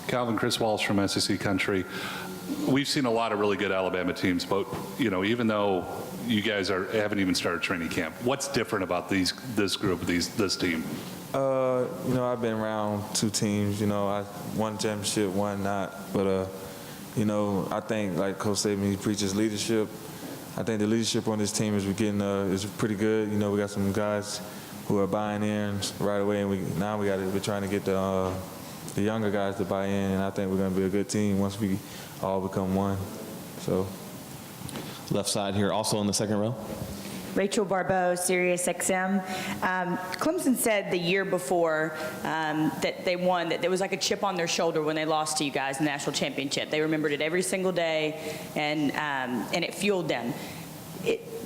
Calvin, Chris Walsh from SEC Country. We've seen a lot of really good Alabama teams, but even though you guys haven't even started training camp, what's different about this group, this team? I've been around two teams. I won championship, one not. But I think like Coach Saban, he preaches leadership. I think the leadership on this team is pretty good. We got some guys who are buying in right away, and we're trying to get the younger guys to buy in, and I think we're going to be a good team once we all become one. So, left side here, also in the second row. Rachel Barbeau, Sirius XM. Clemson said the year before that they won, that there was like a chip on their shoulder when they lost to you guys in the national championship. They remembered it every single day, and it fueled them.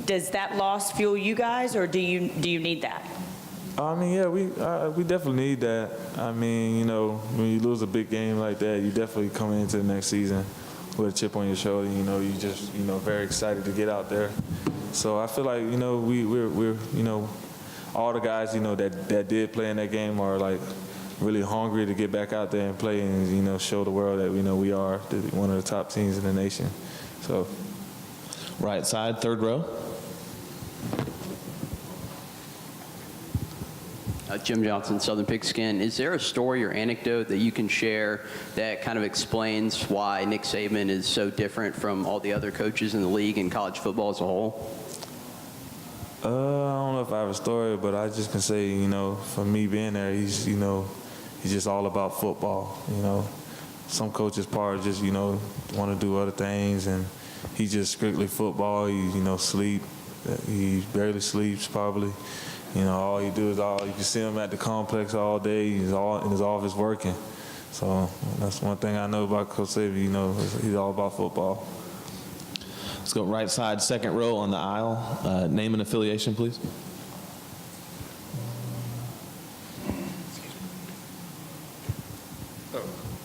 Does that loss fuel you guys, or do you need that? Yeah, we definitely need that. When you lose a big game like that, you definitely come into the next season with a chip on your shoulder. You just very excited to get out there. So I feel like we're all the guys that did play in that game are like really hungry to get back out there and play and show the world that we are one of the top teams in the nation. So, right side, third row. Jim Johnson, Southern Pigskin. Is there a story or anecdote that you can share that kind of explains why Nick Saban is so different from all the other coaches in the league and college football as a whole? I don't know if I have a story, but I just can say, for me being there, he's just all about football. Some coaches part just, want to do other things, and he's just strictly football. He, sleep. He barely sleeps probably. All he do is you can see him at the complex all day. He's all in his office working. So that's one thing I know about Coach Saban. He's all about football. Let's go right side, second row on the aisle. Name and affiliation, please.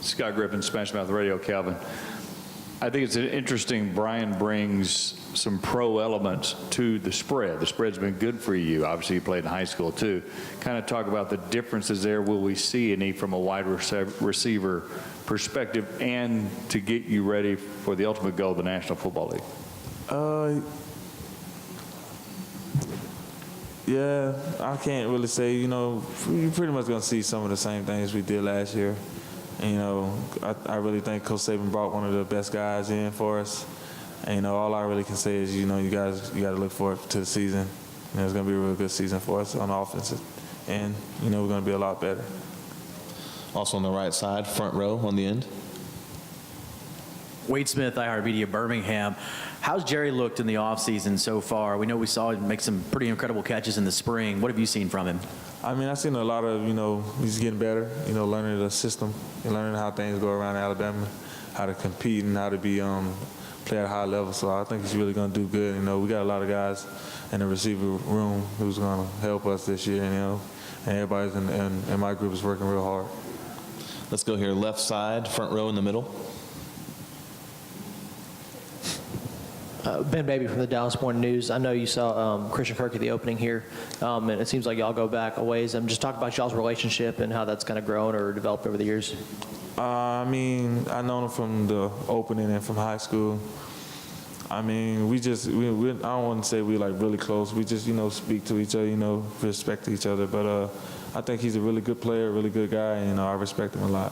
Scott Griffin, Spanish Mouth Radio, Calvin. I think it's interesting. Brian brings some pro elements to the spread. The spread's been good for you. Obviously, you played in high school, too. Kind of talk about the differences there. Will we see any from a wide receiver perspective and to get you ready for the ultimate goal of the National Football League? Yeah, I can't really say. You're pretty much going to see some of the same things we did last year. I really think Coach Saban brought one of the best guys in for us. And, all I really can say is, you got to look forward to the season. It's going to be a real good season for us on offense. And, we're going to be a lot better. Also on the right side, front row on the end. Wade Smith, iHeartMedia, Birmingham. How's Jerry looked in the offseason so far? We know we saw him make some pretty incredible catches in the spring. What have you seen from him? I've seen a lot of, he's getting better, learning the system and learning how things go around Alabama, how to compete and how to be play at a high level. So I think he's really going to do good. We got a lot of guys in the receiver room who's going to help us this year, and everybody's in my group is working real hard. Let's go here, left side, front row in the middle. Ben Baby from the Dallas Morning News. I know you saw Christian Kirk at the opening here, and it seems like y'all go back a ways. Just talk about y'all's relationship and how that's kind of grown or developed over the years. I know him from the opening and from high school. I don't want to say we like really close. We just, speak to each other, respect each other. But I think he's a really good player, really good guy, and I respect him a lot.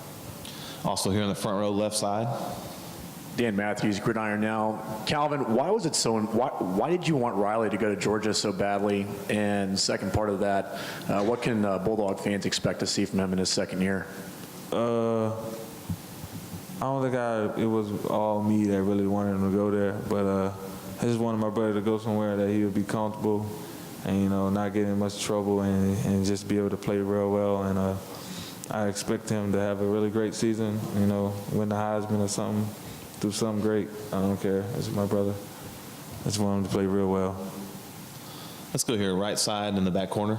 Also here in the front row, left side. Dan Matthews, Gridiron Now. Calvin, why was it so? Why did you want Riley to go to Georgia so badly? And second part of that, what can Bulldog fans expect to see from him in his second year? I don't think it was all me that really wanted him to go there, but I just wanted my brother to go somewhere that he would be comfortable and not get in much trouble and just be able to play real well. And I expect him to have a really great season. Win the Heisman or something. Do something great. I don't care. It's my brother. I just want him to play real well. Let's go here, right side in the back corner.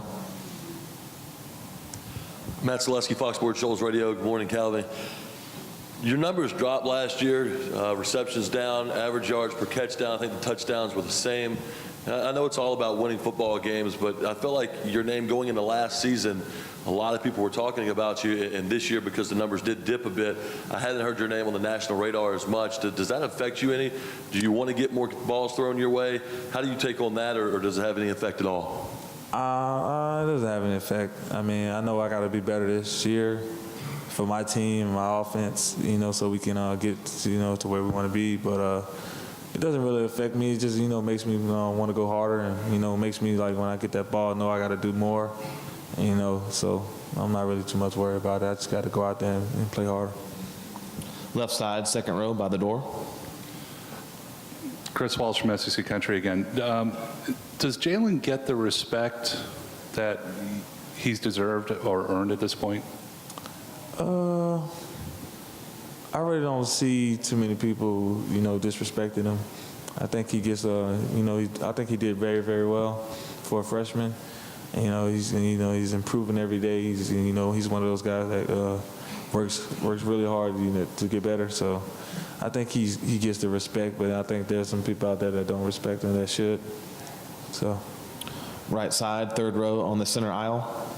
Matt Zaleski, Fox Sports Shoals Radio. Good morning, Calvin. Your numbers dropped last year. Receptions down, average yards per catch down. I think the touchdowns were the same. I know it's all about winning football games, but I felt like your name going into last season a lot of people were talking about you, and this year, because the numbers did dip a bit, I hadn't heard your name on the national radar as much. Does that affect you any? Do you want to get more balls thrown your way? How do you take on that, or does it have any effect at all? It doesn't have any effect. I mean, I know I got to be better this year for my team, my offense, so we can get, to where we want to be. But it doesn't really affect me. It just, makes me want to go harder, and, makes me, like, when I get that ball, know I got to do more, so I'm not really too much worried about it. I just got to go out there and play harder. Left side, second row by the door. Chris Walsh from SEC Country again. Does Jalen get the respect that he's deserved or earned at this point? I really don't see too many people, disrespecting him. I think he gets, I think he did very, very well for a freshman. He's improving every day. He's one of those guys that works really hard, to get better. So I think he gets the respect, but I think there's some people out there that don't respect him that should. So, Right side, third row on the center aisle.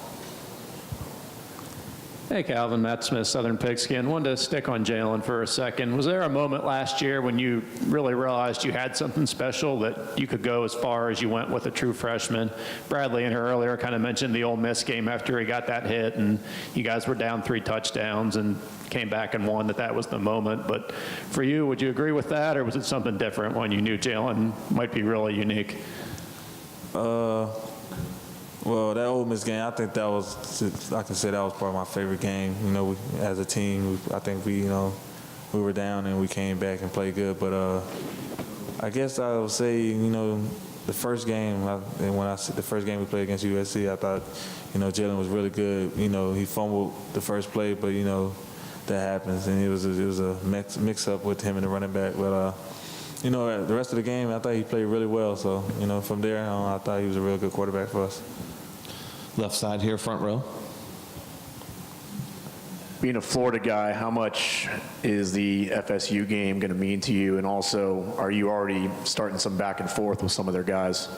Hey, Calvin, Matt Smith, Southern Pigskin. Wanted to stick on Jalen for a second. Was there a moment last year when you really realized you had something special, that you could go as far as you went with a true freshman? Bradley in her earlier kind of mentioned the Ole Miss game after he got that hit, and you guys were down 3 touchdowns and came back and won, that was the moment. But for you, would you agree with that, or was it something different when you knew Jalen might be really unique? Well, that Ole Miss game, I think that was, I can say that was probably my favorite game. As a team, I think we were down and we came back and played good. But I guess I would say, the first game, the first game we played against USC, I thought, Jalen was really good. He fumbled the first play, but that happens, and it was a mix-up with him and the running back. But the rest of the game, I thought he played really well. So from there on, I thought he was a real good quarterback for us. Left side here, front row. Being a Florida guy, how much is the FSU game going to mean to you? And also, are you already starting some back and forth with some of their guys?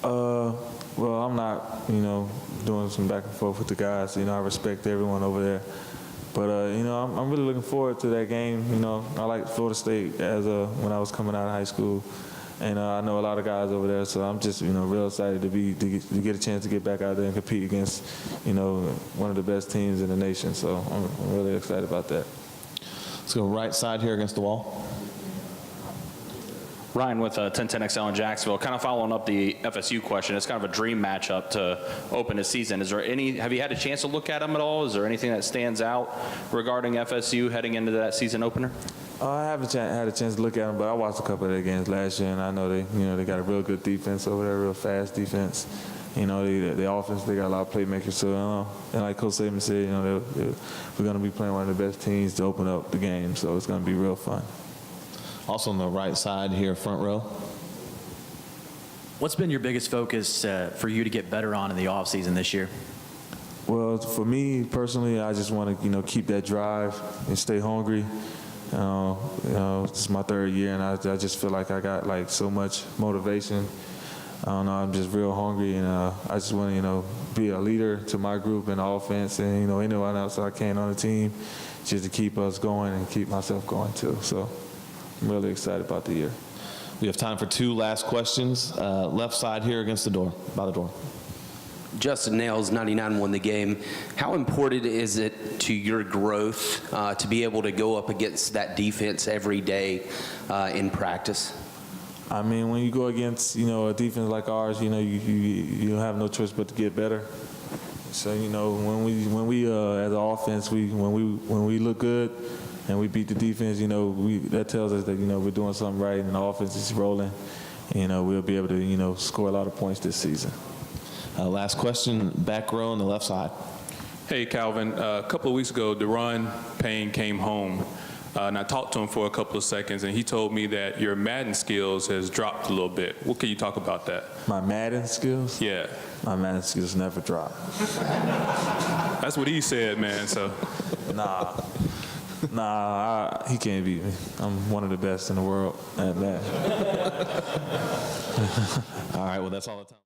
Well, I'm not, doing some back and forth with the guys. I respect everyone over there. But, I'm really looking forward to that game. I like Florida State when I was coming out of high school. And I know a lot of guys over there, so I'm just, real excited to get a chance to get back out there and compete against, one of the best teams in the nation. So I'm really excited about that. Let's go right side here against the wall. Ryan with 1010XL in Jacksonville. Kind of following up the FSU question, it's kind of a dream matchup to open the season. Have you had a chance to look at them at all? Is there anything that stands out regarding FSU heading into that season opener? I haven't had a chance to look at them, but I watched a couple of their games last year, and I know they got a real good defense over there, real fast defense. The offense, they got a lot of playmakers. So, and like Coach Saban said, we're going to be playing one of the best teams to open up the game. So it's going to be real fun. Also on the right side here, front row. What's been your biggest focus for you to get better on in the offseason this year? Well, for me personally, I just want to keep that drive and stay hungry. This is my 3rd year, and I just feel like I got so much motivation. I don't know, I'm just real hungry, and I just want to be a leader to my group and offense, and anyone else I can on the team, just to keep us going and keep myself going too. So I'm really excited about the year. We have time for 2 last questions. Left side here against the door, by the door. Justin Nails, 99 won the game. How important is it to your growth to be able to go up against that defense every day in practice? I mean, when you go against, a defense like ours, you have no choice but to get better. So, when we as an offense, when we look good and we beat the defense, that tells us that, we're doing something right and the offense is rolling. We'll be able to, score a lot of points this season. Last question, back row on the left side. Hey, Calvin. A couple of weeks ago, Deron Payne came home, and I talked to him for a couple of seconds, and he told me that your Madden skills has dropped a little bit. What can you talk about that? My Madden skills? Yeah. My Madden skills never drop. That's what he said, man, so. Nah, he can't beat me. I'm one of the best in the world at that. All right, well, that's all the time.